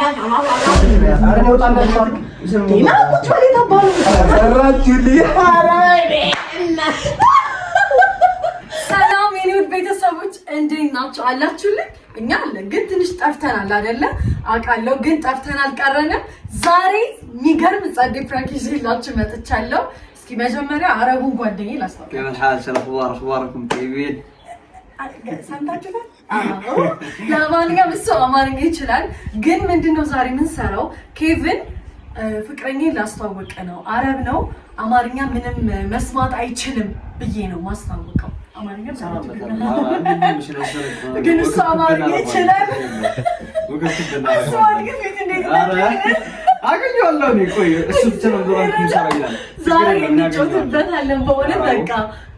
ሰላም የኔ ውድ ቤተሰቦች እንዴት ናችሁ? አላችሁልኝ? እኛ አለን ግን ትንሽ ጠፍተናል አይደለ? አውቃለሁ ግን ጠፍተን አልቀረንም። ዛሬ የሚገርም ጸዴ ፕራንክ ይዤላችሁ መጥቻለሁ። እስኪ መጀመሪያ አረቡን ጓደኛዬ ላስታውቅ። كيف الحال؟ شو الاخبار؟ اخباركم طيبين؟ ሰምታችሁታል? ለማንኛውም እሱ አማርኛ ይችላል። ግን ምንድነው ዛሬ የምንሰራው ኬቪን ፍቅረኛዬን ላስተዋወቅ ነው። አረብ ነው። አማርኛ ምንም መስማት አይችልም ብዬ ነው ማስተዋወቀው። አማርኛ ግን እሱ አማርኛ ይችላል። ዛሬ እንጫወትበታለን በእውነት በቃ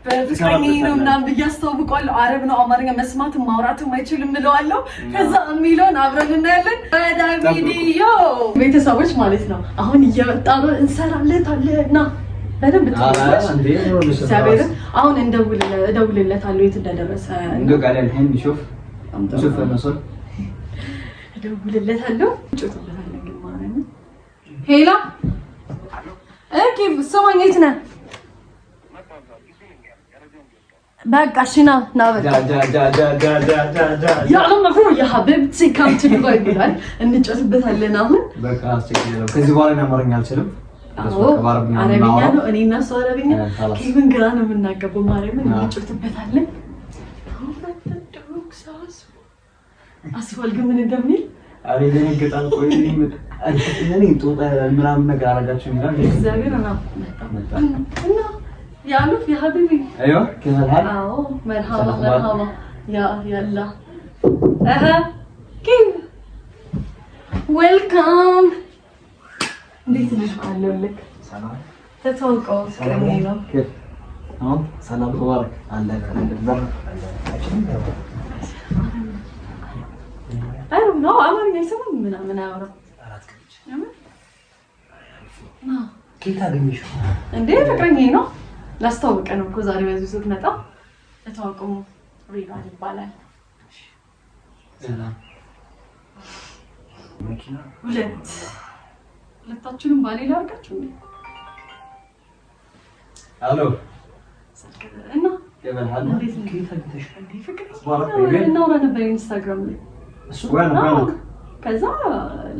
በፍቅረኛዬ ነው ምናምን ብዬ አስተዋውቀዋለሁ። አረብ ነው። አማርኛ መስማትም ማውራትም አይችልም እለዋለሁ። ከዛ የሚለውን አብረን እናያለን። በቪዲዮ ቤተሰቦች ማለት ነው። አሁን እየመጣ ነው። እንሰራለታለን። በደንብ ተወራሽ እግዚአብሔር አሁን እደውልለታለሁ የት እንደደረሰ الحين نشوف المصل እደውልለታለሁ። ጮትበታለን ግን ማለት ነው። ሄላ ኬቭ ሰማኝ የት ነህ? بقى عشنا نابت يا الله مفروض يا حبيبتي كم تبغي يقولون ان نجسبت لنا هون بقى استكيلو كذي بالنا مرني على عربية ነው እኔ እና እሱ አረብኛ ኬቪን ግራ ነው የምናገበው ማርያምን እንጨትበታለን። አስወል ግን ምን እንደሚል አሬ ለነገጣን ቆይ እኔ ጦጣ ምናምን ነገር አረጋችሁ ይላል እግዚአብሔር ነው እና يا لوف يا حبيبي ايوه كيف الحال؟ مرحبا مرحبا يلا كيف ويلكم እንዴት ነህ? አለሁልህ። ሰላም ተተዋውቀው እስከምን ነው? كيف تمام سلام تبارك አለህ አይ ነው አማርኛ ይሰማል ምናምን አወራ አራት ከብቻ ኬታ አገኘሽ እንዴ? ፍቅረኛዬ ነው። ላስተዋውቀ ነው እኮ ዛሬ በዚህ ስትመጣ ተተዋውቀው ሪቫን ይባላል። ሰላም መኪና ሁለታችሁንም ባሌ ላድርጋችሁ እንዴ? አሎ እና كيف الحال؟ كيف አግኝተሽ እንዴ? ፍቅር እናውራ ነበር ኢንስታግራም ላይ እሱ ጋር ነው ከዛ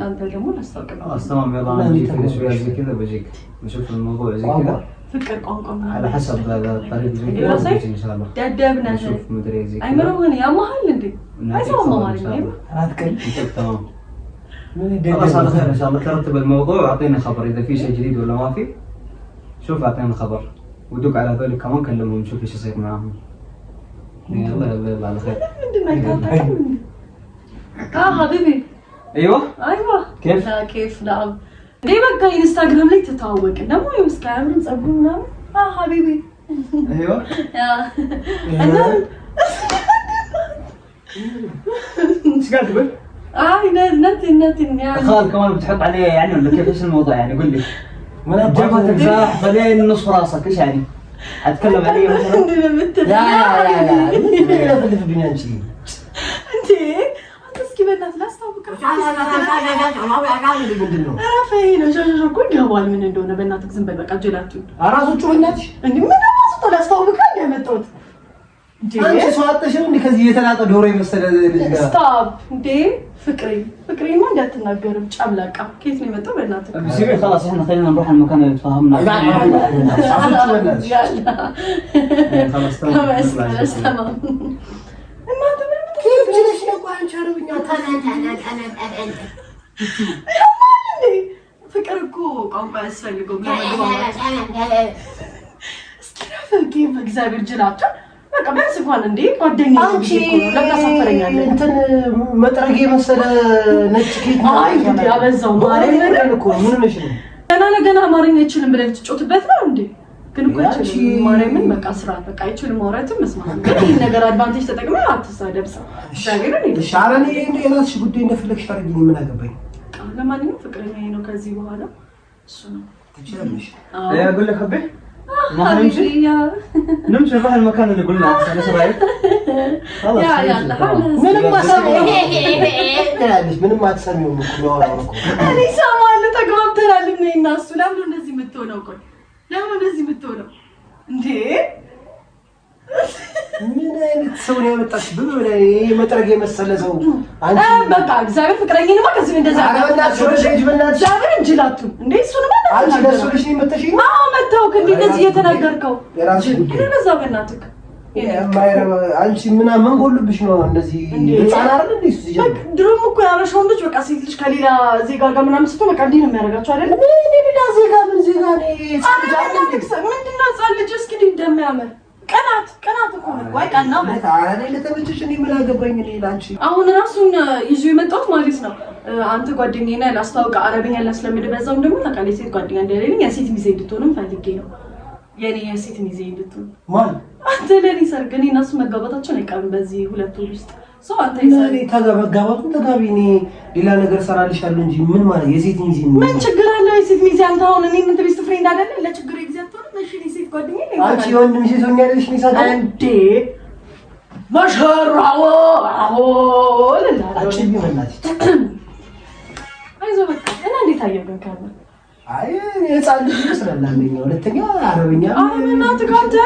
ላንተ ደግሞ ላስተዋውቅ ነው። تمام يلا عندي شويه زي كذا بجيك نشوف الموضوع زي كذا فكر قنقم على حسب الطريق زي كذا ان شاء الله دبنا نشوف مدري زي كذا ايمرون يا محل انت عايزه ماما عليك هاتكل تمام خلاص على خير ان شاء الله ترتب الموضوع واعطينا خبر اذا في شيء جديد ولا ما في شوف اعطينا خبر ودق على هذول كمان كلمهم نشوف ايش يصير معاهم يلا يلا على خير حبيبي ايوه كيف لا كيف نعم ليه بقى انستغرام ليه تتعوق ደግሞ የምስካምርን ጸጉር ምናምን حبيبي ايوه يا انا ايش قاعد تقول؟ نت يعني خال كمان بتحط عليه يعني ولا كيف ايش الموضوع يعني قول لي جبهتك زاح خليني نص راسك ايش يعني؟ اتكلم عليه مثلا؟ لا اللي في الدنيا نشيل انت እስኪ በእናትህ ላስታውቅህ አራፈይ ነው ጆጆ እኮ ይገባል ምን እንደሆነ በእናትህ ዝም በል በቃ ጀላችሁ አራሶቹ በእናትሽ እንዴ ምን አራሶቹ ላስታውቅህ ያመጣሁት አንቺ ሰዋተሽ ነው ከዚህ የተላጠ ዶሮ የመሰለ ልጅ ጋር ስታፕ እንዴ ፍቅሬማ እንዳትናገርም ጨምላቃ ከየት ነው የመጣው በእናትህ سيبي خلاص احنا خلينا نروح المكان اللي تفاهمنا خلاص تمام كيف جلش نقول عن شربنا ፍቅር እኮ ቋንቋ ያስፈልገው እስኪ ረፈቂ በእግዚአብሔር ጅላቸው በቃ ቢያንስ እንኳን እንዴ ጓደኛዬ አንቺ ለታሳፈረኛለህ እንትን መጥረግ የመሰለ ነጭ ኬክ አይ እንግዲህ አበዛው ማለት እኮ ምን ነሽ ነው ገና አማርኛ አይችልም ብለህ ትጮትበት ነው እንዴ? ግን እኮ አይችልም ማርያምን በቃ ስራ በቃ አይችልም ማውራትም መስማት ግን ነገር አድቫንቴጅ ተጠቅመህ አትሳደብ ሰው እግዚአብሔር ነው ሻራኒ የራስሽ ጉዳይ እንደፈለግሽ ታርጊኝ ምን አገባኝ ለማንኛውም ፍቅረኛዬ ነው ከዚህ በኋላ እሱ ነው ትችላለሽ اقول لك حبي ما نمشي نمشي نروح المكان اللي قلنا ايش رايك خلاص يلا خلاص ምንም ማሰማው ያለሽ ምንም አትሰሚውም እኮ ነው እኔ ሰማለሁ ተግባብተናል እና እሱ ለምን እንደዚህ የምትሆነው ቆይ ለምን እንደዚህ የምትሆነው እንዴ ምን አይነት ሰው ነው ያመጣሽ ብሎ ላይ መጥረግ የመሰለ ሰው አንቺ በቃ እግዚአብሔር ፍቅረኛዬ ነው ከዚህ እንደዛ እግዚአብሔር እንጅላቱ እንዴ እሱን ማለት አንቺ ለሱ ልጅ ነው መተሽ አዎ መተው እንደዚህ እየተናገርከው የራስሽ ጉዳይ እንደዛ በእናትህ አንቺ ምን ጎልብሽ ነው እንደዚህ ህፃን አይደል እንዴ እሱ ይጀምር ድሮም እኮ ያበሻው ልጅ በቃ ሴት ልጅ ከሌላ ዜጋ ጋር ምናምን ስትሆን በቃ እንዲህ ነው የሚያደርጋቸው አይደል ሌላ ዜጋ ምን ዜጋ ነው ምንድነው ህፃን ልጅ እስኪ እንደሚያምር ቀናት እኮ ነው ወይ ቀናው አረ ለተመቸሽ እኔ ምን አገባኝ እኔ ላንቺ አሁን ራሱን ይዞ የመጣሁት ማለት ነው አንተ ጓደኛዬ ነህ ላስታውቅ አረብኛ ላስለምድ በዛውም ደግሞ ታውቃለህ ሴት ጓደኛ እንደሌለኝ የሴት ሚዜ እንድትሆንም ፈልጌ ነው የኔ የሴት ሚዜ እንድትሆን ማን አንተ ለኔ ሰርግ እኔ እና እሱ መጋባታችን አይቀርም በዚህ 2 ወር ውስጥ ሰው አንተ ይሰሪ ተጋባቱን ተጋቢ እኔ ሌላ ነገር ሰራልሻለሁ እንጂ ምን ማለት የሴት ሚዜ ምን ችግር አለ የሴት ሚዜ አንተ አሁን እኔ ምን ቤስት ፍሬንድ አይደለ ለችግር ኤግዛክት ሆነ እሺ የሴት ጓደኛ ነኝ አንቺ ወንድ ሚዜ ሆኛለሽ ሚሳታ እንዴ ማሻአላህ አዎ አንቺ ቢመናት አይዞህ በቃ እና እንዴት አየው ግን ካለ አይ የህፃን ልጅ ይመስላል አንደኛ ሁለተኛ አረብኛ እናት ካንተ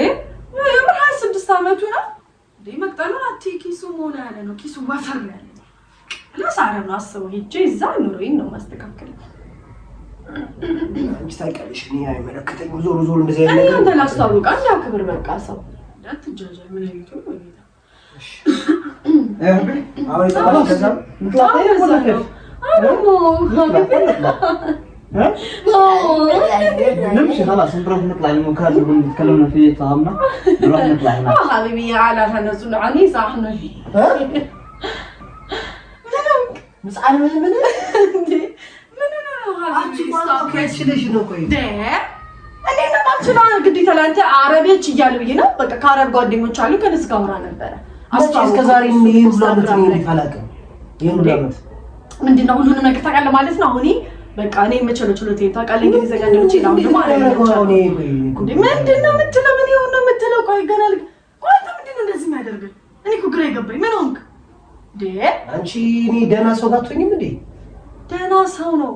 የምር 26 አመቱ ነው እንዴ መቅጠሉ አትኪሱ ሞላ ያለ ነው ኪሱ ወፈር ያለ ነው ለሳራ ነው አስበው ሂጄ እዛ ኑሮዬን ነው ማስተካከል አንቺ ታውቂያለሽ እኔ አይመለከተኝም ዞሮ እንደዚህ አይነት ነገር አንተ ላስታውቅ አንተ ክብር በቃ ሰው እንዳትጃጃ ምን ይሉት ነው ወይታ እሺ አሁን ይጣላል ከዛ نمشي خلاص نروح نطلع المكان اللي تكلمنا فيه فهمنا نروح نطلع هناك حبيبي على هنزل عني صح نجي مسعر من من አንቺ ቋንቋ ከችለሽ ነው ቆይ እኔ እንደማልችል ግዴታ ለአንተ አረቤች እያሉ ብዬ ነው በቃ ከአረብ ጓደኞች አሉ ከነሱ ጋር አውራ ነበረ እስከ ዛሬ ይሄን ሁሉ አመት ነው አላውቅም ይሄን ሁሉ አመት ምንድነው ሁሉንም ነገር ታውቃለህ ማለት ነው አሁን በቃ እኔ መቸለች ችሎታዬን ታውቃለህ እንግሊዘኛ እንደምችል ነው ደግሞ አረብ ምንድነው የምትለው ምን ይሆን ነው የምትለው ቆይ ገና ቆይ ምንድነው እንደዚህ የሚያደርገው እኔ እኮ ግራ ይገባኝ ምን ሆንክ አንቺ እኔ ደህና ሰው ጋትሆኝም እንዴ ደህና ሰው ነው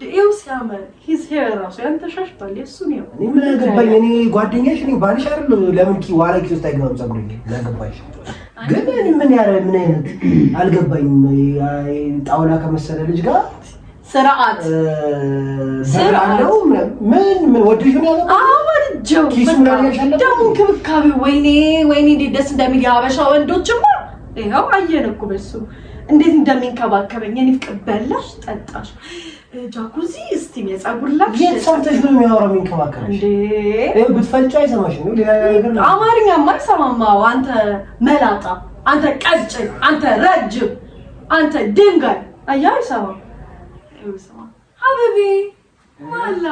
ይኸው ሲያምር ሂዝ ሄር ራሱ ያንተ ሻሽቷል የእሱ ነው እኔ ምን አገባኝ እኔ ጓደኛሽ ነኝ ባልሽ አይደል ለምን ዋላ ኪስ ውስጥ አይገባም ፀጉሬ ለገባሽ ግን ምን አይነት አልገባኝም ጣውላ ከመሰለ ልጅ ጋር ስርዓት ስርዓት ምን ወድሽ ነው ያለው አወርጀው ኪሱ ላይ ያሻለ ደሙ ክብካቤ ወይኔ እንዴት ደስ እንደሚል ያበሻ ወንዶችማ ይኸው አየን እኮ በሱ እንዴት እንደሚንከባከበኝ እኔ ፍቅር በላሽ ጠጣሽ ጃኩዚ እስቲም የፀጉር ላክሽ የሰምተሽ ነው የሚያወራው የሚንከባከበሽ እንዴ ብትፈልጪ አይሰማሽም ነው ሌላ ነገር ነው አማርኛ ማይሰማማው አንተ መላጣ አንተ ቀጭን አንተ ረጅም አንተ ድንጋይ አያ አይሰማም ይሰማ ሀቢቢ ማላ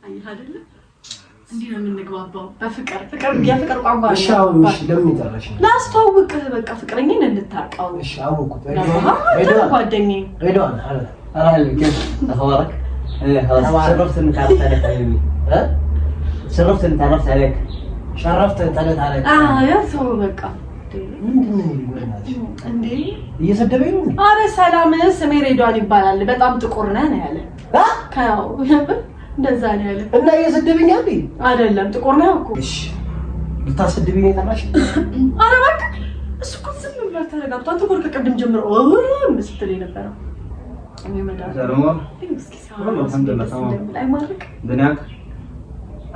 አይ አይደለ እንዴ ነው የምንግባባው በፍቅር የፍቅር ቋንቋ ነው። እሺ ለምን ይጠራሽ? ላስተዋውቅህ በቃ ፍቅረኛዬን እንድታውቀው። እሺ አወኩት። ጓደኛዬ ሬድዋን أهلا كيف أخبارك؟ خلاص شرفت إني تعرفت عليك حبيبي شرفت إني تعرفت عليك عليك يا ሰው በቃ ምንድን ነው የሚሆነው እንዴ እየሰደበኝ ነው አረ ሰላም ስሜ ሬድዋን ይባላል በጣም ጥቁር ነህ ነው ያለ ካው እንደዛ ነው ያለ እና እየሰደበኝ አይደለም ጥቁር ነው እኮ እሺ ልታሰድብኝ ነው ታላሽ አረ በቃ እሱ እኮ ዝም ብሎ ተረጋግቶ አንተ እኮ ከቀደም ጀምሮ ስትል የነበረው እኔ መዳን ሰላም الحمد لله تمام لا يمرك دنياك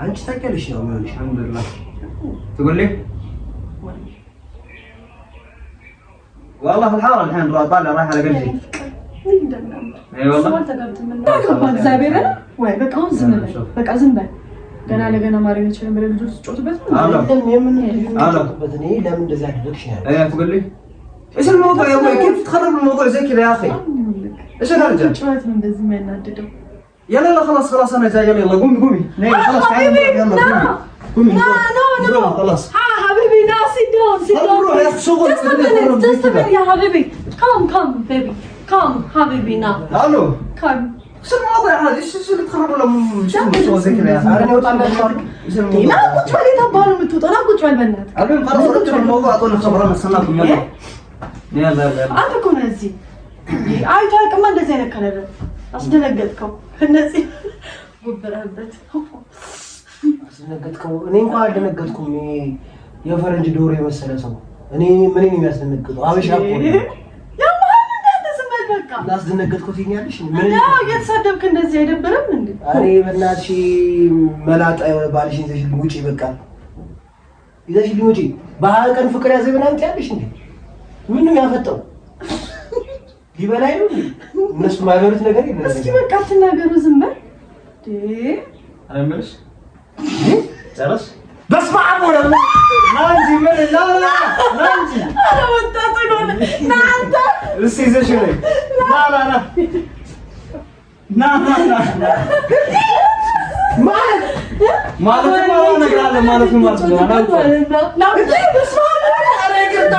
አንቺ ታውቂያለሽ ነው ማለት الحمد لله تقول لي والله في الحاره الحين طالع رايح على قلبي اي والله ما تقبلت منه እግዚአብሔር ወይ በቃ አሁን ዝም በል በቃ ዝም በል ገና ለገና ማርያም ይችላል ብለ ልጆች ጮትበት የምን ልጆችበት እኔ ለምን እንደዛ አደረግሽ ነው ايه تقول لي ايش الموضوع يا ابوي كيف تخرب الموضوع زي كذا يا اخي ايش الهرجه ጮት ነው እንደዚህ የሚያናድደው يلا يلا خلاص انا جاي يلا قومي نيجي خلاص تعالي يلا قومي لا خلاص حبيبي لا sit down روح يا اخي شغل just a minute يا حبيبي come baby come حبيبي now الو come سمع هذا ايش اللي تخرب لهم شو زي كذا انا وطلع لك لا قلت عليه تبانو متوطا لا قلت على البنات المهم خلاص رتب الموضوع اعطونا خبر نستناكم يلا አንተ እኮ ነህ እዚህ አይታልቅማ እንደዚህ አይነት ከለር አስደነገጥከው እነዚህ ወበረበት አስደነገጥከው እኔ እንኳን አልደነገጥኩም የፈረንጅ ዶሮ የመሰለ ሰው እኔ ምን ነው የሚያስደነግጠው አበሻ እኮ በቃ አስደነገጥኩት ይኛልሽ ምን ነው እየተሳደብክ እንደዚህ አይደብርም እንዴ አሬ በእናትሽ መላጣ ባልሽን ይዘሽልኝ ውጪ በቃ ይዘሽልኝ ውጪ በአቀን ፍቅር ያዘ ምናምን ትያለሽ እንዴ ምን ነው ያፈጠው ሊበላይ ነው እነሱ ማይበሉት ነገር የለም እስኪ በቃ ተናገሩ ዝም በል አለምልሽ ጨረስ በስመ አብ ወወልድ ናንጂ ምን ናንጂ አረ ወጣቱ ነው ናንተ እስኪ ይዘሽ ነይ ና ማለት ነገር አለ ማለት ነው ማለት ነው ና በስመ አብ አረ ይቅርታ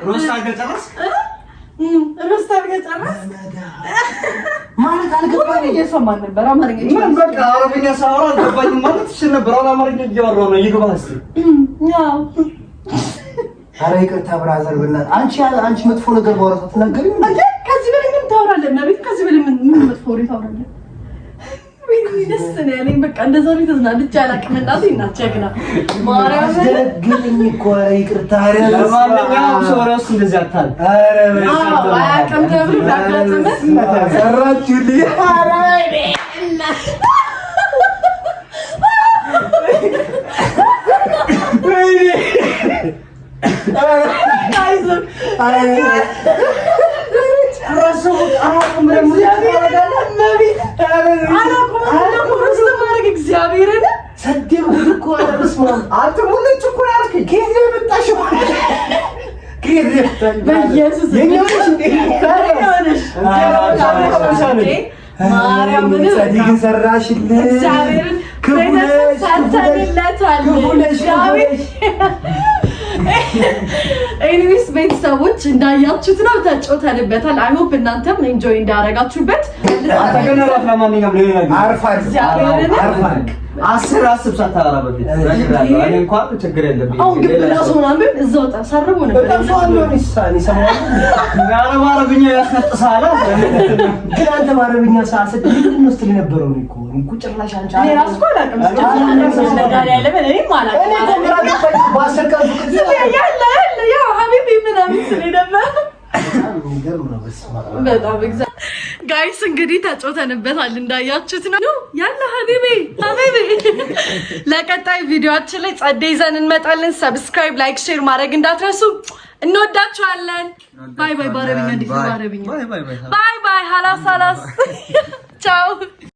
ሮስት አልገጨረስ ማለት አልገባኝ እየሰማን ነበር አማርኛ ምን በቃ አረብኛ ሳወራ አልገባኝም ማለት እሺ ነበር አሁን አማርኛ እያወራሁ ነው ይገባል እስኪ ያው ኧረ ይቅርታ ብራዘር በእናትህ አንቺ መጥፎ ነገር ባወራሽ አትናገሪም እንዴ ከዚህ በላይ ምን ታወራለህ ማለት ከዚህ በላይ ምን መጥፎ ወሬ ታወራለህ ወይ ደስ ነው ያለኝ በቃ እንደዛ ነው ተዝናንቼ አላውቅም እናቴ እናት ጀግና ማርያም አስደነገጠኝ እኮ ኧረ ይቅርታ ለማንኛውም ሶሪያስ እንደዚህ አታል ኧረ አያውቅም ተብሎ ዳጋጥመ ሰራችሁልኝ ኧረ እግዚአብሔርን ሰደብኩት እኮ በስመ አብ አንተ ሙልጭ እኮ ያልከኝ ከየት ነው የመጣሽው? ከየት ነው የመጣሽው? በኢየሱስ ማርያምን ጸዲቅን ሰራሽልን እግዚአብሔርን ኤኒዌይስ ቤተሰቦች እንዳያችሁት ነው ተጫውተንበታል። አይ ሆፕ እናንተም ኤንጆይ እንዳደረጋችሁበት አተገነራፍ ለማንኛውም ለኔ ነገር አርፋል አስብ ሳታወራ በፊት እኔ እንኳን ችግር የለብኝም። አሁን ግን ራሱ ምናምን እዛው ሰርቦ ነበር አረብኛ ያስነጥሳል። ግን አንተ በአረብኛ ሳስብ ምንድን ነው ስትል የነበረው? እኮ ጭራሽ አንቺ እኔ ራሱ እኮ አላውቅም ነገር ያለ ምን እኔም አላውቅም ያው ሀቢቢ ምናምን ስለነበር በጣም ጋይስ እንግዲህ ተጫውተንበታል እንዳያችሁት ነው ያለ ሀቢቢ ለቀጣይ ቪዲዮአችን ላይ ጸዴ ይዘን እንመጣለን። ሰብስክራይብ ላይክ ሼር ማድረግ እንዳትረሱ። እንወዳችኋለን። ባይ ባይ። ባረብኛ እንዴት ነው ባረብኛ? ባይ ባይ ሀላስ ቻው